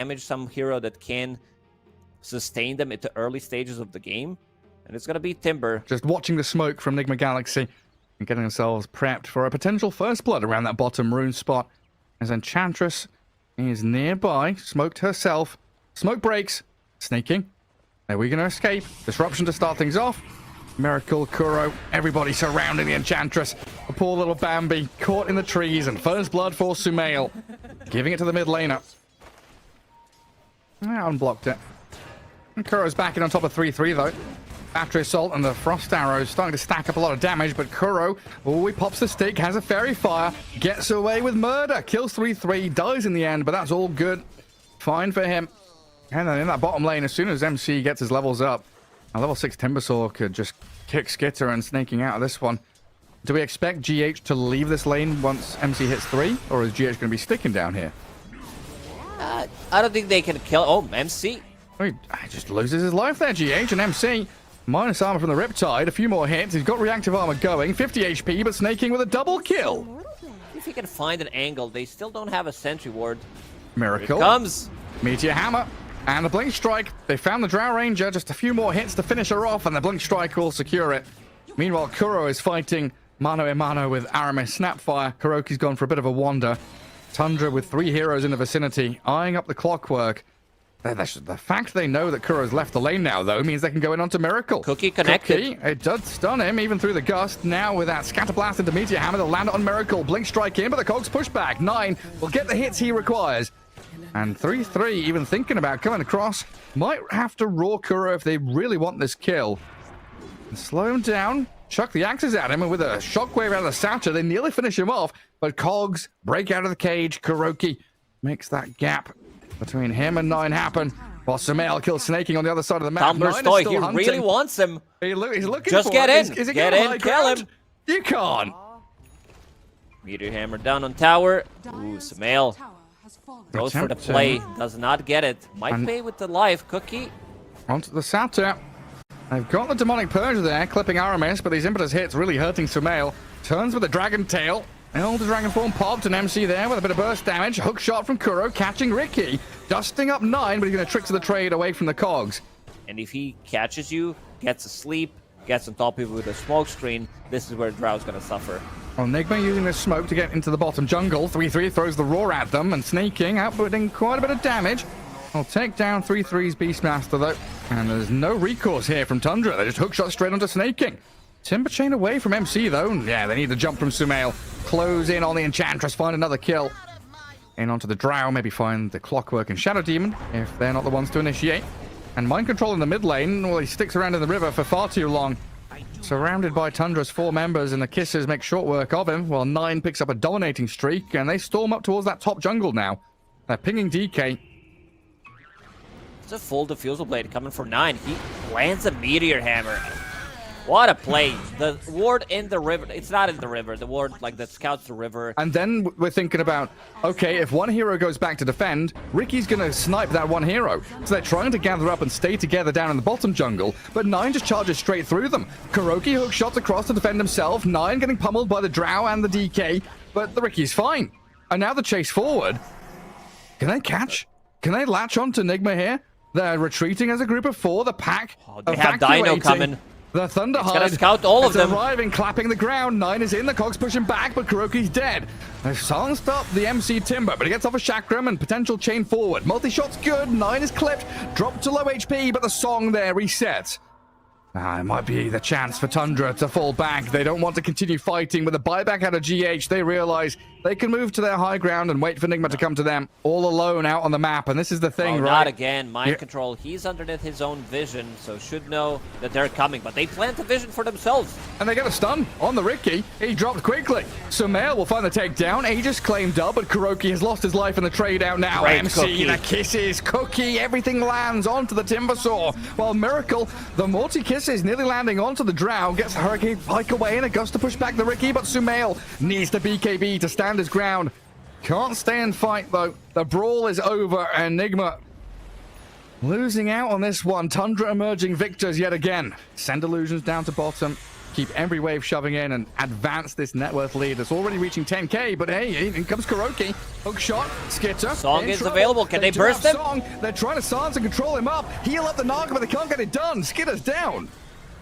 damage some hero that can sustain them at the early stages of the game. And it's going to be Timber. Just watching the smoke from Nigma Galaxy and getting themselves prepped for a potential first blood around that bottom rune spot. As Enchantress is nearby, smoked herself. Smoke breaks. Sneyking. Are we going to escape? Disruption to start things off. Miracle, Kuro, everybody surrounding the Enchantress. A poor little Bambi caught in the trees, and first blood for Sumail. Giving it to the mid laner. Unblocked it. And Kuro's back in on top of 3-3 though. Battery Assault and the Frost Arrows starting to stack up a lot of damage, but Kuro, oh, he pops the stick, has a Fairy Fire, gets away with murder, kills 3-3, dies in the end, but that's all good. Fine for him. And then in that bottom lane, as soon as MC gets his levels up, a level 6 Timbersaw could just kick Skiter and Sneyking out of this one. Do we expect GH to leave this lane once MC hits 3, or is GH going to be sticking down here? I don't think they can kill... Oh, MC. He just loses his life there, GH, and MC... Minus armor from the Riptide, a few more hits. He's got reactive armor going, 50 HP, but Sneyking with a double kill. If he can find an angle, they still don't have a sentry ward. Miracle. Here it comes. Meteor Hammer. And the Blink Strike. They found the Drow Ranger, just a few more hits to finish her off, and the Blink Strike will secure it. Meanwhile, Kuro is fighting mano a mano with Aramis Snapfire. Kuroky's gone for a bit of a wander. Tundra with 3 heroes in the vicinity, eyeing up the clockwork. The fact they know that Kuro's left the lane now, though, means they can go in onto Miracle. Cookie connected. Cookie, it does stun him, even through the gust. Now, with that Scatter Blast into Meteor Hammer, they'll land it on Miracle. Blink Strike in, but the Cogs push back. 9 will get the hits he requires. And 3-3, even thinking about coming across, might have to raw Kuro if they really want this kill. And slow him down, chuck the axes at him, and with a shockwave out of the Satcher, they nearly finish him off. But Cogs break out of the cage. Kuroky makes that gap between him and 9 happen. While Sumail kills Sneyking on the other side of the map. Toy, he really wants him. He's looking Just for get it. in. Is it get in, kill him. You can't. Meteor Hammer down on tower. Ooh, Sumail goes for the play. Does not get it. Might pay with the life. Cookie. Onto the Satcher. They've got the Demonic Purge there, clipping Aramis, but these impetus hits really hurting Sumail. Turns with the Dragon Tail. The Dragon Form popped, and MC there with a bit of burst damage. Hook shot from Kuro, catching Ricky. Dusting up 9, but he's going to trick to the trade away from the Cogs. And if he catches you, gets asleep, gets on top of you with a smoke screen, this is where Drow's going to suffer. Well, Nigma using the smoke to get into the bottom jungle. 3-3 throws the roar at them, and Sneyking outputting quite a bit of damage. I'll take down 3-3's Beastmaster, though. And there's no recourse here from Tundra. They just hook shot straight onto Sneyking. Timber chain away from MC, though. Yeah, they need the jump from Sumail. Close in on the Enchantress, find another kill. In onto the Drow, maybe find the Clockwork and Shadow Demon, if they're not the ones to initiate. And Mind Control in the mid lane, well, he sticks around in the river for far too long. Surrounded by Tundra's 4 members, and the Kisses make short work of him, while 9 picks up a dominating streak, and they storm up towards that top jungle now. They're pinging DK. It's a full Diffusal Blade coming for 9. He lands a Meteor Hammer. What a play. The ward in the river. It's not in the river. The ward, like, that scouts the river. And then we're thinking about, okay, if one hero goes back to defend, Ricky's going to snipe that one hero. So they're trying to gather up and stay together down in the bottom jungle, but 9 just charges straight through them. Kuroky hook shots across to defend himself. 9 getting pummeled by the Drow and the DK, but the Ricky's fine. And now the chase forward. Can they catch? Can they latch on to Nigma here? They're retreating as a group of 4. The pack they have Dino coming. The Thunderhide gonna scout all of them. Arriving, clapping the ground. 9 is in. The Cogs pushing back, but Kuroky's dead. They've silenced up the MC Timber, but he gets off a Chakram and potential chain forward. Multi-shot's good. 9 is clipped. Dropped to low HP, but the song there resets. It might be the chance for Tundra to fall back. They don't want to continue fighting. With a buyback out of GH, they realize they can move to their high ground and wait for Nigma to come to them all alone out on the map. And this is the thing, right? Not again. Mind Control. He's underneath his own vision, so should know that they're coming. But they plant the vision for themselves. And they get a stun on the Ricky. He dropped quickly. Sumail will find the takedown. Aegis claimed up, but Kuroky has lost his life in the trade out now. Great MC, Cookie. the Kisses, Cookie, everything lands onto the Timbersaw. While Miracle, the multi-Kisses nearly landing onto the Drow, gets Hurricane Pike away in a gust to push back the Ricky, but Sumail needs the BKB to stand his ground. Can't stay and fight, though. The brawl is over, and Nigma losing out on this one. Tundra emerging victors yet again. Send illusions down to bottom. keep every wave shoving in and advance this net worth lead that's already reaching 10k. But hey, in comes Kuroky. Hook shot, skiter. Song is available. Can they burst him? Song. They're trying to silence and control him up. Heal up the Naga, but they can't get it done. Skitter's down.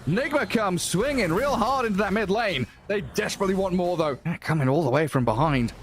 Nigma comes swinging real hard into that mid lane. They desperately want more, though. They're coming all the way from behind.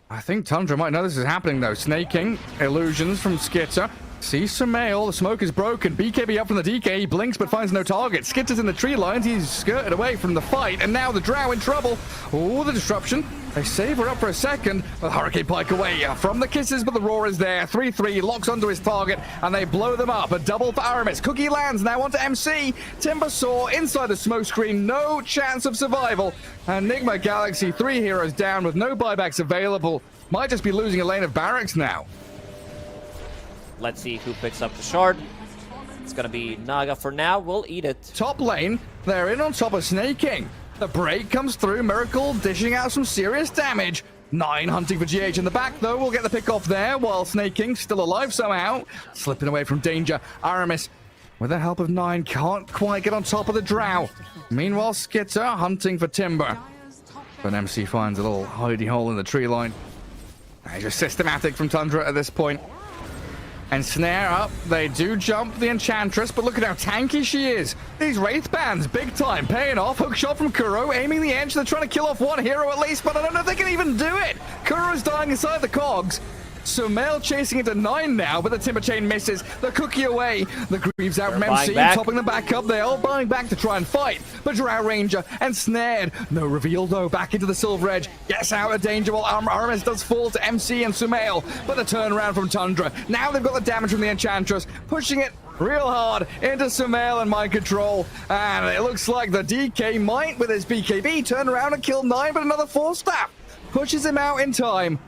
I think Tundra might know this is happening, though. Sneyking, illusions from Skiter. Sees Sumail, the smoke is broken. BKB up from the DK, he blinks but finds no target. Skitter's in the tree lines, he's skirted away from the fight, and now the Drow in trouble. Oh, the disruption. They save her up for a second, but Hurricane Pike away from the kisses, but the roar is there. 3-3 locks onto his target, and they blow them up. A double for Aramis. Cookie lands now onto MC. Timber Saw inside the smoke screen, no chance of survival. And Nigma Galaxy, 3 heroes down with no buybacks available. Might just be losing a lane of barracks now. Let's see who picks up the shard. It's gonna be Naga for now. We'll eat it. Top lane, they're in on top of sneyking. The break comes through. Miracle dishing out some serious damage. 9 hunting for GH in the back, though. We'll get the pick off there, while sneyking still alive somehow. Slipping away from danger. Aramis, with the help of 9, can't quite get on top of the Drow. Meanwhile, Skiter hunting for Timber. But MC finds a little hidey hole in the tree line. Just systematic from Tundra at this point. And snare up. They do jump the Enchantress, but look at how tanky she is. These Wraith Bands, big time, paying off. Hook shot from Kuro, aiming the edge. They're trying to kill off one hero at least, but I don't know if they can even do it. Kuro's dying inside the cogs. Sumail chasing into 9 now, but the Timber Chain misses. The Cookie away. The Greaves out from MC, topping them back up. They're all buying back to try and fight. But Drow Ranger and snared. No reveal though, back into the Silver Edge. Gets out of danger while Aramis does fall to MC and Sumail. But the turnaround from Tundra. Now they've got the damage from the Enchantress, pushing it real hard into Sumail and mind control. And it looks like the DK might, with his BKB, turn around and kill 9, but another 4-staff pushes him out in time.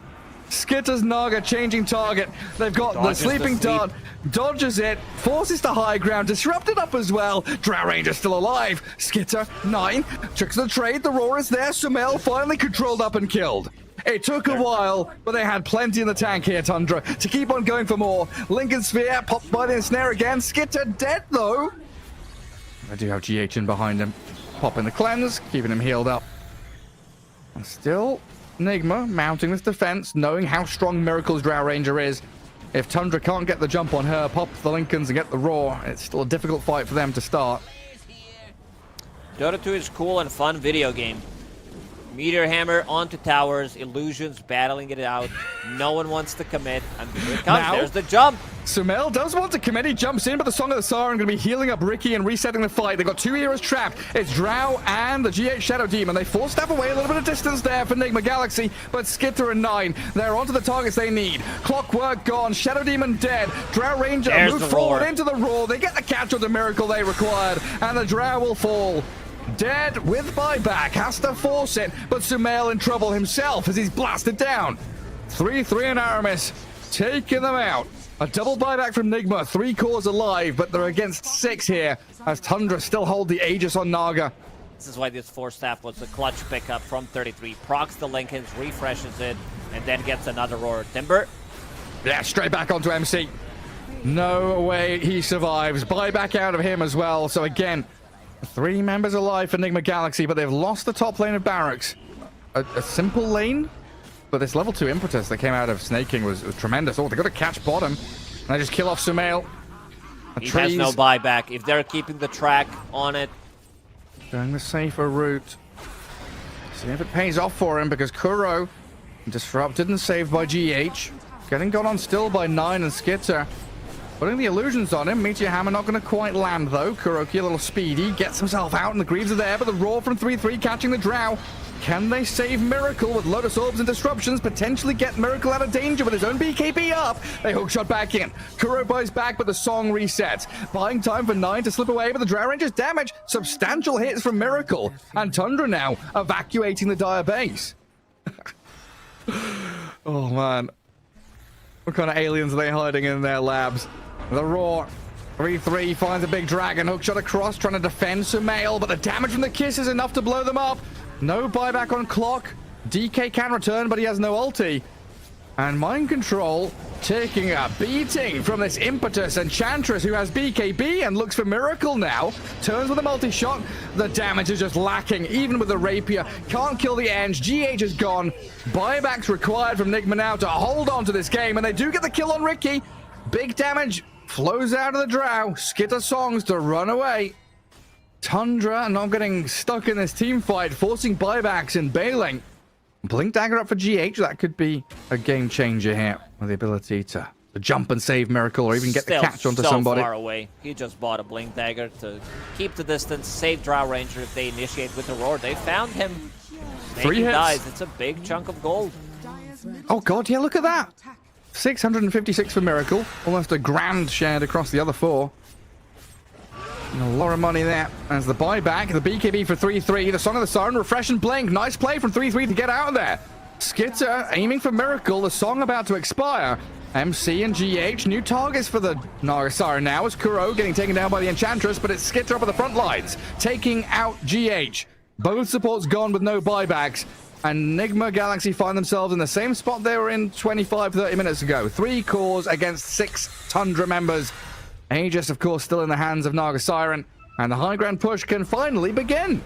Skitter's Naga changing target. They've got dodges the sleeping dart. Dodges it. Forces the high ground. Disrupted up as well. Drow Ranger still alive. Skiter, 9. Tricks the trade. The roar is there. Sumail finally controlled up and killed. It took a while, but they had plenty in the tank here, Tundra, to keep on going for more. Lincoln Sphere popped by the ensnare again. Skiter dead, though. I do have GH in behind him. Popping the cleanse, keeping him healed up. And still Nigma mounting this defense, knowing how strong Miracle's Drow Ranger is. If Tundra can't get the jump on her, pop the Lincolns and get the roar, it's still a difficult fight for them to start. Dota 2 is cool and fun video game. Meteor Hammer onto towers, illusions, battling it out. No one wants to commit. And here it comes. Now, there's the jump. Sumail does want to commit. He jumps in, but the Song of the Siren going to be healing up Ricky and resetting the fight. They've got 2 heroes trapped. It's Drow and the GH Shadow Demon. They force step away, a little bit of distance there for Nigma Galaxy, but Skiter and 9, they're onto the targets they need. Clockwork gone, Shadow Demon dead. Drow Ranger moves forward into the roar. They get the catch of the miracle they required, and the Drow will fall. Dead with buyback, has to force it, but Sumail in trouble himself as he's blasted down. 3-3 and Aramis taking them out. A double buyback from Nigma, 3 cores alive, but they're against 6 here as Tundra still hold the Aegis on Naga. This is why this 4-staff was a clutch pickup from 33. Procs the Lincolns, refreshes it, and then gets another roar. Timber? Yeah, straight back onto MC. No way he survives. Buyback out of him as well, so again, 3 members alive for Nigma Galaxy, but they've lost the top lane of barracks. A simple lane, but this level 2 impetus that came out of sneyking was tremendous. Oh, they got to catch bottom. And they just kill off Sumail. He has no buyback. If they're keeping the track on it. Going the safer route. See if it pays off for him, because Kuro disrupted and saved by GH. Getting got on still by 9 and Skiter. Putting the illusions on him. Meteor Hammer not going to quite land, though. Kuroky a little speedy. Gets himself out, and the Greaves are there. But the roar from 3-3 catching the Drow. Can they save Miracle with Lotus Orbs and Disruptions? Potentially get Miracle out of danger with his own BKB up. They hookshot back in. Kuro buys back, but the song resets. Buying time for 9 to slip away, but the Drow Ranger's damage. Substantial hits from Miracle. And Tundra now evacuating the Dire base. Oh, man. What kind of aliens are they hiding in their labs? The roar. 3-3 finds a big dragon. Hookshot across, trying to defend Sumail, but the damage from the kiss is enough to blow them up. No buyback on clock. DK can return, but he has no ulti. And Mind Control taking a beating from this Impetus Enchantress who has BKB and looks for Miracle now. Turns with a multi-shot. The damage is just lacking, even with the Rapier. Can't kill the Eng. GH is gone. Buybacks required from Nigma now to hold on to this game, and they do get the kill on Ricky. Big damage flows out of the Drow. Skiter songs to run away. Tundra not getting stuck in this team fight, forcing buybacks and bailing. Blink Dagger up for GH. That could be a game changer here with the ability to jump and save Miracle or even get the catch onto somebody. Far away. He just bought a Blink Dagger to keep the distance, save Drow Ranger if they initiate with the Roar. They found him. 3 hits. Dies. It's a big chunk of gold. Oh god, yeah, look at that. 656 for Miracle. Almost a grand shared across the other 4. And a lot of money there as the buyback, the BKB for 3-3, the Song of the Siren, Refresh and Blink. Nice play from 3-3 to get out of there. Skiter aiming for Miracle, the Song about to expire. MC and GH, new targets for the Naga Siren now as Kuroky getting taken down by the Enchantress, but it's Skiter up at the front lines, taking out GH. Both supports gone with no buybacks, and Nigma Galaxy find themselves in the same spot they were in 25-30 minutes ago. 3 cores against 6 Tundra members. Aegis, of course, still in the hands of Naga Siren, and the high ground push can finally begin.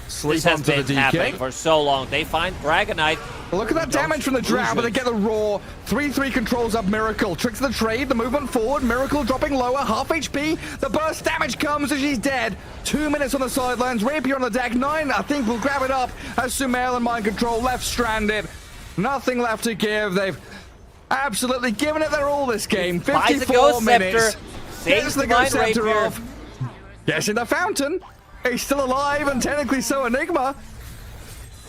Sleep onto the DK. Happening for so long. They find Dragonite. Look at that damage from the Drow, but they get the Roar. 3-3 controls up Miracle. Tricks the trade, the movement forward. Miracle dropping lower, half HP. The burst damage comes as she's dead. 2 minutes on the sidelines. Rapier on the deck. 9, I think, will grab it up as Sumail and Mind Control left stranded. Nothing left to give. They've absolutely given it their all this game. 54 minutes. Gets the Ghost Scepter off. Gets in the fountain. He's still alive, and technically so Enigma.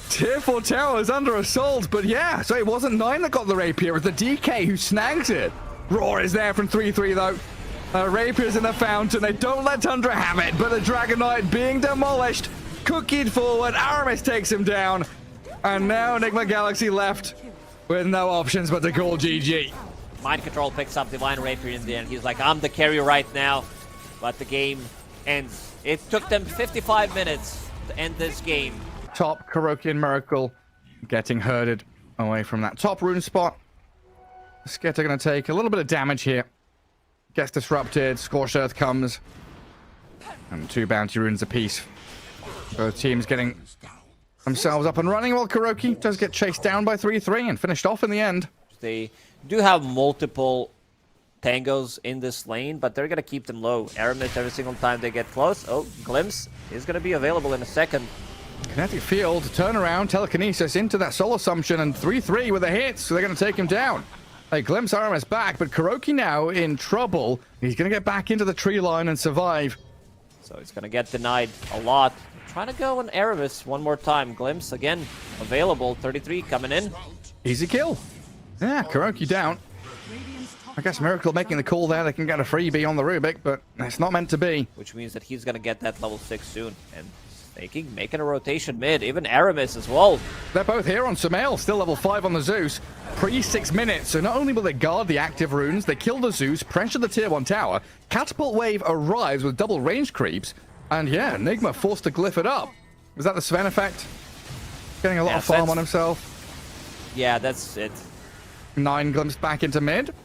Tier 4 tower is under assault, but yeah, so it wasn't 9 that got the Rapier, it was the DK who snags it. Roar is there from 3-3 though. Rapier's in the fountain, they don't let Tundra have it, but the Dragonite being demolished, cookied forward, Aramis takes him down, and now Nigma Galaxy left with no options but to call GG. Mind Control picks up Divine Rapier in the end. He's like, I'm the carrier right now, but the game ends. It took them 55 minutes to end this game. Top, Kuroky and Miracle getting herded away from that top rune spot. Skiter going to take a little bit of damage here. Gets disrupted, Scorched Earth comes. And 2 bounty runes apiece. Both teams getting themselves up and running while Kuroky does get chased down by 3-3 and finished off in the end. They do have multiple tangos in this lane, but they're going to keep them low. Aramis every single time they get close. Oh, Glimpse is going to be available in a second. Kinetic Field, turnaround, telekinesis into that soul assumption, and 3-3 with a hit, so they're going to take him down. They glimpse Aramis back, but Kuroky now in trouble. He's going to get back into the tree line and survive. So he's going to get denied a lot. Trying to go on Aramis one more time. Glimpse again available. 33 coming in. Easy kill. Yeah, Kuroky down. I guess Miracle making the call there. They can get a freebie on the Rubik, but it's not meant to be. Which means that he's going to get that level 6 soon. And making a rotation mid. Even Aramis as well. They're both here on Sumail. Still level 5 on the Zeus. Pre-6 minutes. So not only will they guard the active runes, they kill the Zeus, pressure the tier 1 tower. Catapult Wave arrives with double range creeps. And yeah, Nigma forced to glyph it up. Was that the Sven effect? Getting a lot of farm on himself. Yeah, that's it. 9 glimpsed back into mid.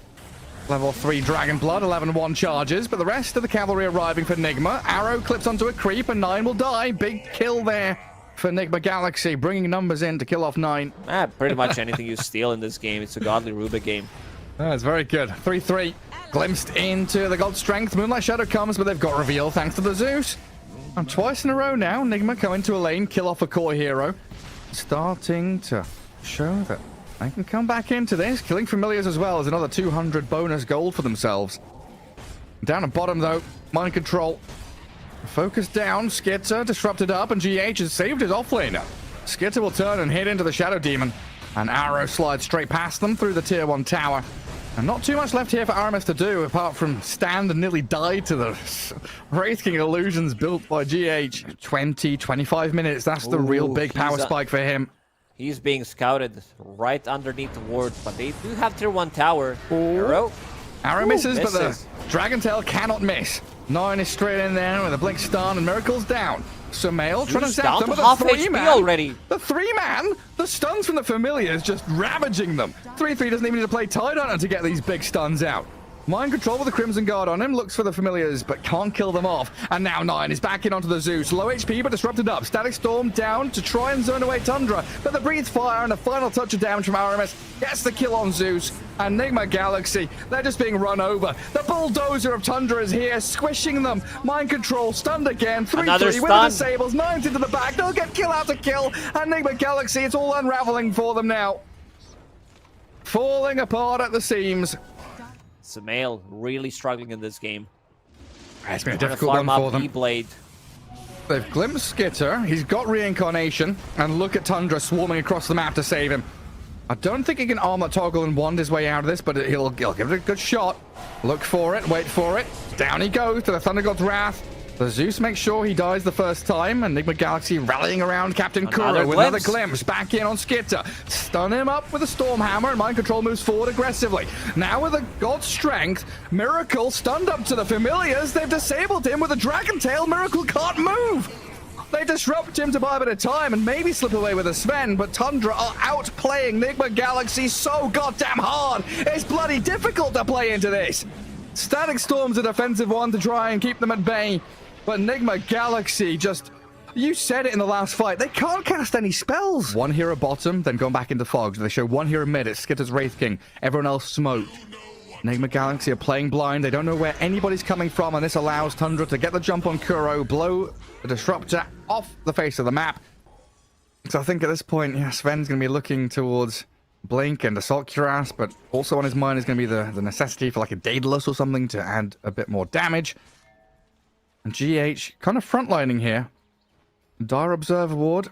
Level 3 Dragon Blood, 11-1 charges, but the rest of the cavalry arriving for Nigma. Arrow clips onto a creep, and 9 will die. Big kill there for Nigma Galaxy, bringing numbers in to kill off 9. Pretty much anything you steal in this game, it's a godly Rubik game. That's very good. 3-3. Glimpsed into the God Strength. Moonlight Shadow comes, but they've got reveal thanks to the Zeus. And twice in a row now, Nigma come into a lane, kill off a core hero. Starting to show that they can come back into this. Killing familiars as well as another 200 bonus gold for themselves. Down at bottom though, Mind Control. Focus down, Skiter disrupted up, and GH has saved his offlaner. Skiter will turn and hit into the Shadow Demon. An arrow slides straight past them through the tier 1 tower. And not too much left here for Aramis to do, apart from stand and nearly die to the Wraith King illusions built by GH. 20-25 minutes, that's the real big power spike for him. He's being scouted right underneath the ward, but they do have tier 1 tower. Arrow. Arrow misses, but the Dragon Tail cannot miss. 9 is straight in there with a blink stun, and Miracle's down. Sumail trying to zap down them to with a half 3-man. HP already. The 3-man? The stuns from the Familiars just ravaging them. 3-3 doesn't even need to play Tidehunter to get these big stuns out. Mind control with the Crimson Guard on him, looks for the Familiars, but can't kill them off. And now 9 is back in onto the Zeus. Low HP, but disrupted up. Static Storm down to try and zone away Tundra. But the Breathe Fire and the final touch of damage from Aramis gets the kill on Zeus. And Nigma Galaxy, they're just being run over. The Bulldozer of Tundra is here, squishing them. Mind control, stunned again. 3-3 with the disables. 9 into the back. They'll get kill after kill. And Nigma Galaxy, it's all unraveling for them now. Falling apart at the seams. Sumail really struggling in this game. It's been a difficult one for them. Blade. They've glimpsed Skiter. He's got Reincarnation. And look at Tundra swarming across the map to save him. I don't think he can arm that toggle and wand his way out of this, but he'll give it a good shot. Look for it. Wait for it. Down he goes to the Thunder God's Wrath. The Zeus makes sure he dies the first time, and Nigma Galaxy rallying around Captain Kuro with another glimpse. Back in on Skiter. Stun him up with a Storm Hammer, and Mind Control moves forward aggressively. Now with a God's Strength, Miracle stunned up to the Familiars. They've disabled him with a Dragon Tail. Miracle can't move. They disrupt him to buy a bit of time and maybe slip away with a Sven, but Tundra are outplaying Nigma Galaxy so goddamn hard. It's bloody difficult to play into this. Static Storm's a defensive one to try and keep them at bay. But Nigma Galaxy just... You said it in the last fight. They can't cast any spells. One hero bottom, then going back into Fogs. They show one hero mid. It's Skitter's Wraith King. Everyone else smoked. Nigma Galaxy are playing blind. They don't know where anybody's coming from, and this allows Tundra to get the jump on Kuro, blow the Disruptor off the face of the map. So I think at this point, yeah, Sven's going to be looking towards Blink and Assault Cuirass, but also on his mind is going to be the necessity for like a Daedalus or something to add a bit more damage. And GH kind of frontlining here. Dire Observer Ward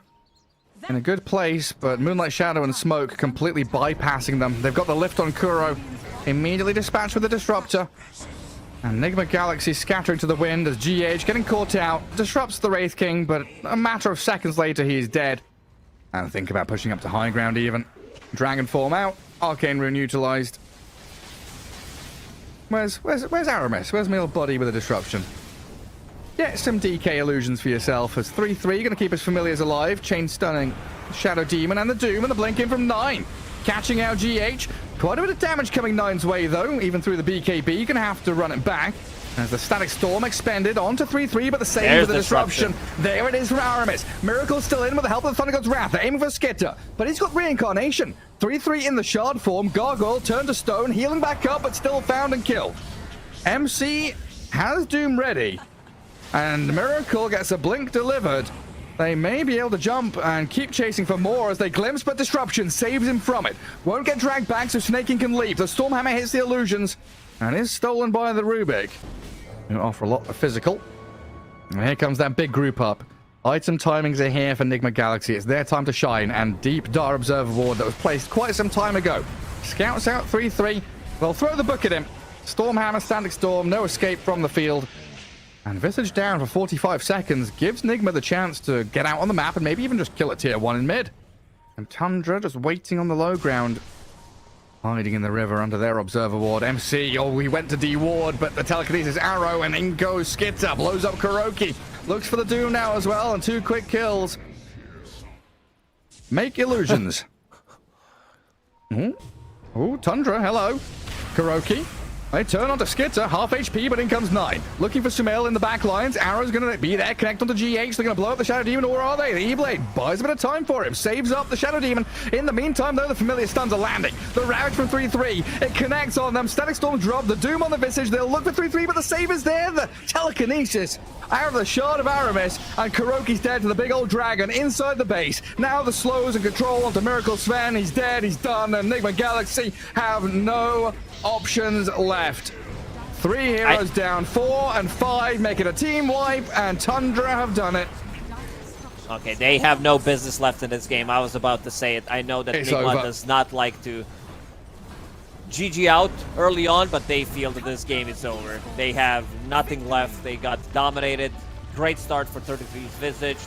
in a good place, but Moonlight Shadow and Smoke completely bypassing them. They've got the lift on Kuro. Immediately dispatched with the Disruptor. And Nigma Galaxy scattering to the wind as GH getting caught out. Disrupts the Wraith King, but a matter of seconds later he's dead. And think about pushing up to high ground even. Dragon form out. Arcane Rune utilized. Where's Aramis? Where's my old buddy with a disruption? Get some DK illusions for yourself as 3-3 gonna keep his Familiars alive. Chain stunning Shadow Demon and the Doom and the blink in from 9. Catching out GH. Quite a bit of damage coming 9's way though, even through the BKB. Gonna have to run it back. As the Static Storm expended onto 3-3, but the same with the disruption. There it is from Aramis. Miracle's still in with the help of the Thunder God's Wrath. They're aiming for Skiter, but he's got Reincarnation. 3-3 in the Shard form. Gargoyle turned to stone, healing back up, but still found and killed. MC has Doom ready. And Miracle gets a blink delivered. They may be able to jump and keep chasing for more as they glimpse, but Disruption saves him from it. Won't get dragged back, so sneyking can leave. The Stormhammer hits the illusions and is stolen by the Rubik. Who offer a lot of physical. And here comes that big group up. Item timings are here for Nigma Galaxy. It's their time to shine, and deep Dire Observer Ward that was placed quite some time ago. Scouts out 3-3. They'll throw the book at him. Stormhammer, Static Storm, no escape from the field. And Visage down for 45 seconds gives Nigma the chance to get out on the map and maybe even just kill a tier 1 in mid. And Tundra just waiting on the low ground. Hiding in the river under their Observer Ward. MC, oh, he went to D-Ward, but the Telekinesis Arrow, and in goes Skiter. Blows up Kuroky. Looks for the Doom now as well, and 2 quick kills. Make illusions. Oh, Tundra, hello. Kuroky. They turn onto Skiter, half HP, but in comes 9. Looking for Sumail in the back lines. Arrow's going to be there, connect onto GH. They're going to blow up the Shadow Demon, or are they? The E-Blade buys a bit of time for him, saves up the Shadow Demon. In the meantime, though, the Familiar stuns are landing. The Ravage from 3-3, it connects on them. Static Storm drop, the Doom on the Visage. They'll look for 3-3, but the save is there. The Telekinesis out of the Shard of Aramis, and Kuroky's dead to the big old dragon inside the base. Now the slows and control onto Miracle Sven. He's dead, he's done, and Nigma Galaxy have no options left. 3 heroes down, 4 and 5 make it a team wipe, and Tundra have done it. Okay, they have no business left in this game. I was about to say it. I know that Nigma does not like to GG out early on, but they feel that this game is over. They have nothing left. They got dominated. Great start for 33's Visage.